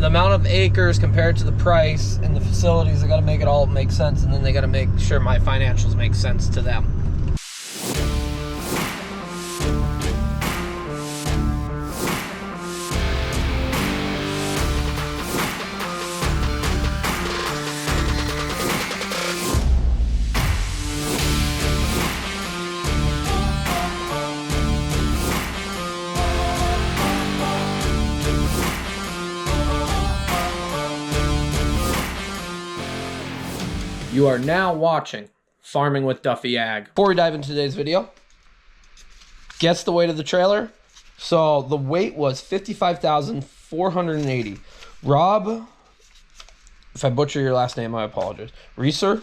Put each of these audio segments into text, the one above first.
the amount of acres compared to the price and the facilities, I got to make it all make sense, and then they got to make sure my financials make sense to them. You are now watching Farming with Duffy Ag. Before we dive into today's video, guess the weight of the trailer. So the weight was 55,480. Rob, if I butcher your last name, I apologize. Reesor,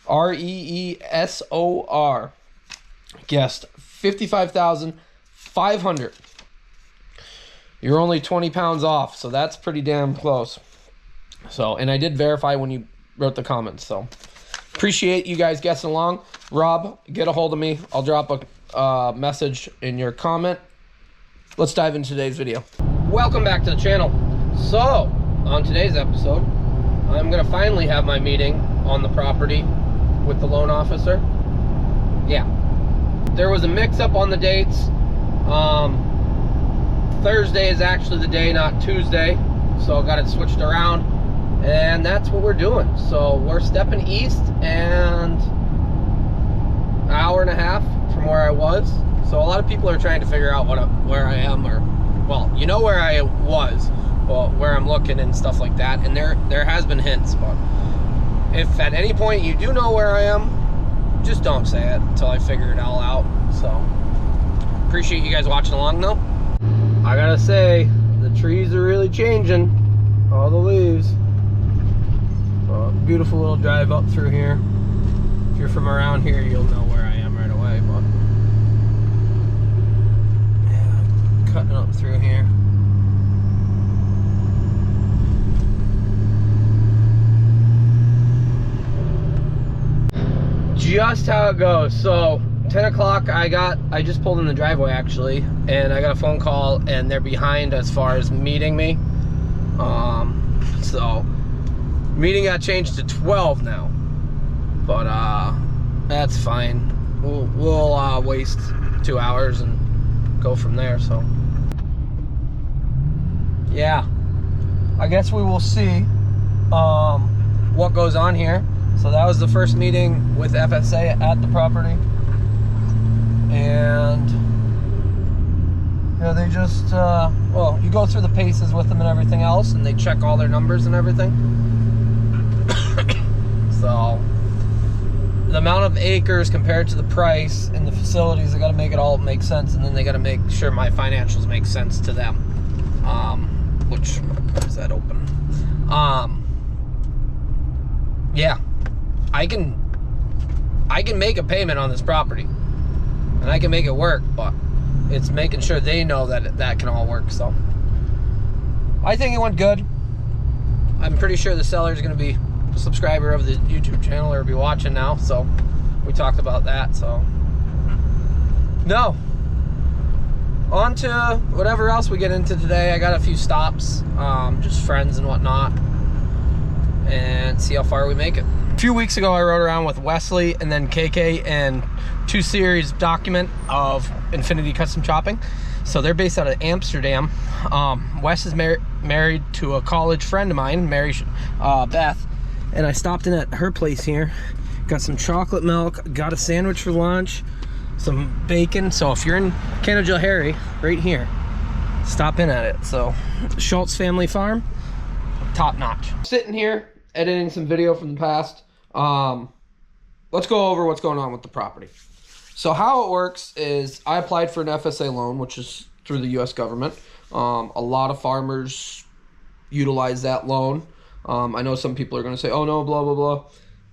R-E-E-S-O-R, guessed 55,500. You're only 20 pounds off, so that's pretty damn close. So, and I did verify when you wrote the comments, so appreciate you guys guessing along. Rob, get a hold of me. I'll drop a message in your comment. Let's dive into today's video. Welcome back to the channel. So on today's episode, I'm gonna finally have my meeting on the property with the loan officer. Yeah, there was a mix-up on the dates. Thursday is actually the day, not Tuesday, so I got it switched around. And that's what we're doing. So we're stepping east and an hour and a half from where I was. So a lot of people are trying to figure out where I am, or, well, you know where I was, well, where I'm looking and stuff like that. And there has been hints, but if at any point you do know where I am, just don't say it until I figure it all out. So appreciate you guys watching along though. I gotta say, the trees are really changing, all the leaves. Beautiful little drive up through here. If you're from around here, you'll know where I am right away, but yeah, cutting up through here. Just how it goes. So 10 o'clock, I just pulled in the driveway actually, and I got a phone call, and they're behind as far as meeting me. So meeting got changed to 12 now, but that's fine. We'll waste 2 hours and go from there. So yeah, I guess we will see what goes on here. So that was the first meeting with FSA at the property, and they just well, you go through the paces with them and everything else, and they check all their numbers and everything. So the amount of acres compared to the price and the facilities, I got to make it all make sense, and then they got to make sure my financials make sense to them. Which is that open? Yeah, I can make a payment on this property, and I can make it work, but it's making sure they know that that can all work. So I think it went good. I'm pretty sure the seller is going to be a subscriber of the YouTube channel, or be watching now, so we talked about that. So no, on to whatever else we get into today. I got a few stops, just friends and whatnot, and see how far we make it. A few weeks ago I rode around with Wesley and then KK and 2 series document of Infinity Custom Chopping. So they're based out of Amsterdam. Wes is married to a college friend of mine, Beth, and I stopped in at her place here, got some chocolate milk, got a sandwich for lunch, some bacon. So if you're in Canada, Harry, right here, stop in at it. So Schultz Family Farm, top notch. Sitting here editing some video from the past. Let's go over what's going on with the property. So how it works is I applied for an FSA loan, which is through the US government. A lot of farmers utilize that loan. I know some people are going to say, oh no, blah, blah, blah.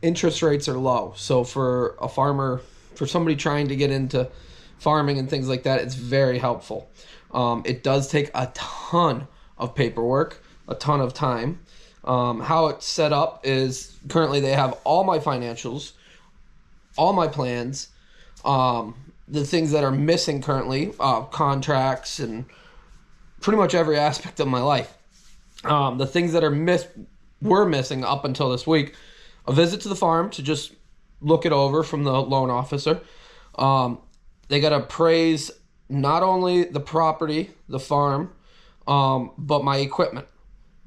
Interest rates are low. So for a farmer, for somebody trying to get into farming and things like that, it's very helpful. It does take a ton of paperwork, a ton of time. How it's set up is currently they have all my financials, all my plans, the things that are missing currently, contracts, and pretty much every aspect of my life. The things that were missing up until this week: a visit to the farm to just look it over from the loan officer. They got to appraise not only the property, the farm, but my equipment.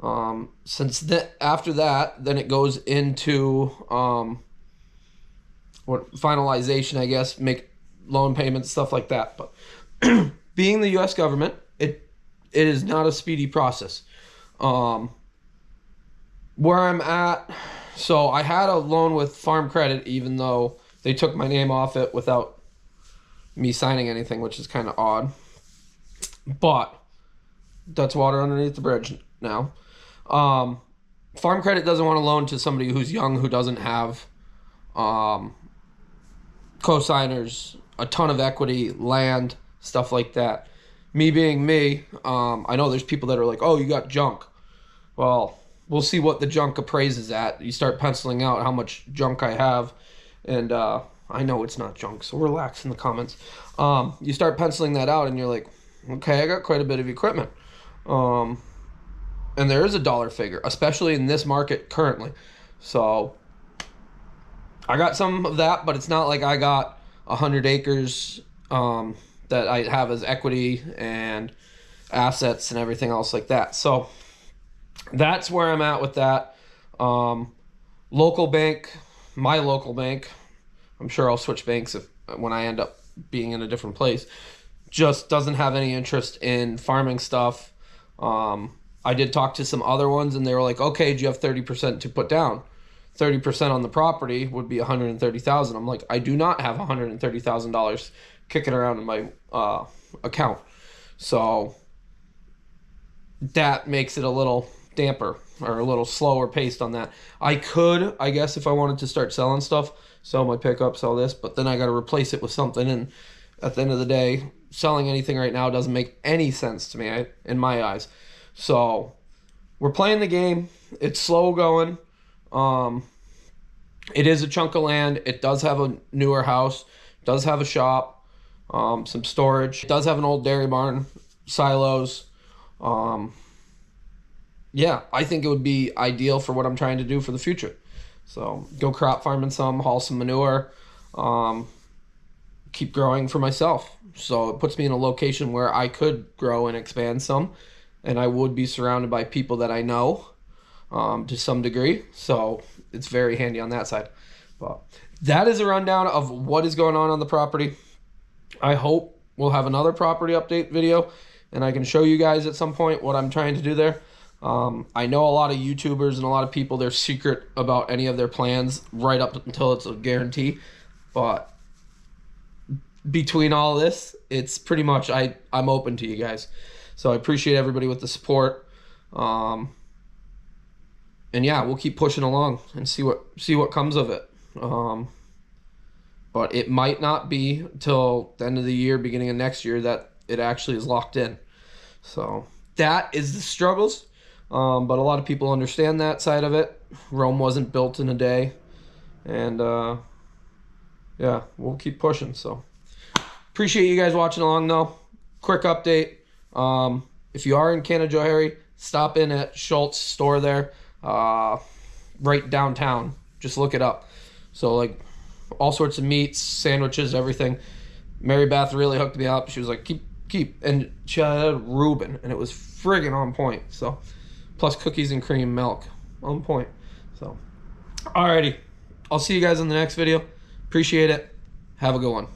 After that, then it goes into finalization, I guess, make loan payments, stuff like that. But being the U.S. government, it is not a speedy process. Where I'm at, so I had a loan with Farm Credit, even though they took my name off it without me signing anything, which is kind of odd. But that's water underneath the bridge now. Farm Credit doesn't want to loan to somebody who's young, who doesn't have co-signers, a ton of equity, land, stuff like that. Me being me, I know there's people that are like, oh, you got junk. Well, we'll see what the junk appraises at. You start penciling out how much junk I have, and I know it's not junk, so relax in the comments. You start penciling that out, and you're like, okay, I got quite a bit of equipment. And there is a dollar figure, especially in this market currently. So I got some of that, but it's not like I got 100 acres that I have as equity and assets and everything else like that. So that's where I'm at with that. Local bank, my local bank, I'm sure I'll switch banks when I end up being in a different place, just doesn't have any interest in farming stuff. I did talk to some other ones, and they were like, okay, do you have 30% to put down? 30% on the property would be $130,000. I'm like, I do not have $130,000 kicking around in my account. So that makes it a little damper or a little slower paced on that. I could, I guess, if I wanted to start selling stuff, sell my pickup, sell this, but then I got to replace it with something. And at the end of the day, selling anything right now doesn't make any sense to me in my eyes. So we're playing the game. It's slow going. It is a chunk of land. It does have a newer house. It does have a shop, some storage. It does have an old dairy barn, silos. Yeah, I think it would be ideal for what I'm trying to do for the future. So go crop farming some, haul some manure, keep growing for myself. So it puts me in a location where I could grow and expand some, and I would be surrounded by people that I know to some degree. So it's very handy on that side. But that is a rundown of what is going on the property. I hope we'll have another property update video, and I can show you guys at some point what I'm trying to do there. I know a lot of YouTubers and a lot of people, they're secret about any of their plans right up until it's a guarantee. But between all this, it's pretty much I'm open to you guys. So I appreciate everybody with the support. And yeah, we'll keep pushing along and see what comes of it. But it might not be till the end of the year, beginning of next year, that it actually is locked in. So that is the struggles. But a lot of people understand that side of it. Rome wasn't built in a day. And yeah, we'll keep pushing. So appreciate you guys watching along though. Quick update. If you are in Canajoharie, stop in at Schultz store there, right downtown. Just look it up. So like all sorts of meats, sandwiches, everything. Mary Beth really hooked me up. She was like, keep, and she had Reuben, and it was friggin' on point. So plus cookies and cream milk, on point. So alrighty, I'll see you guys in the next video. Appreciate it. Have a good one.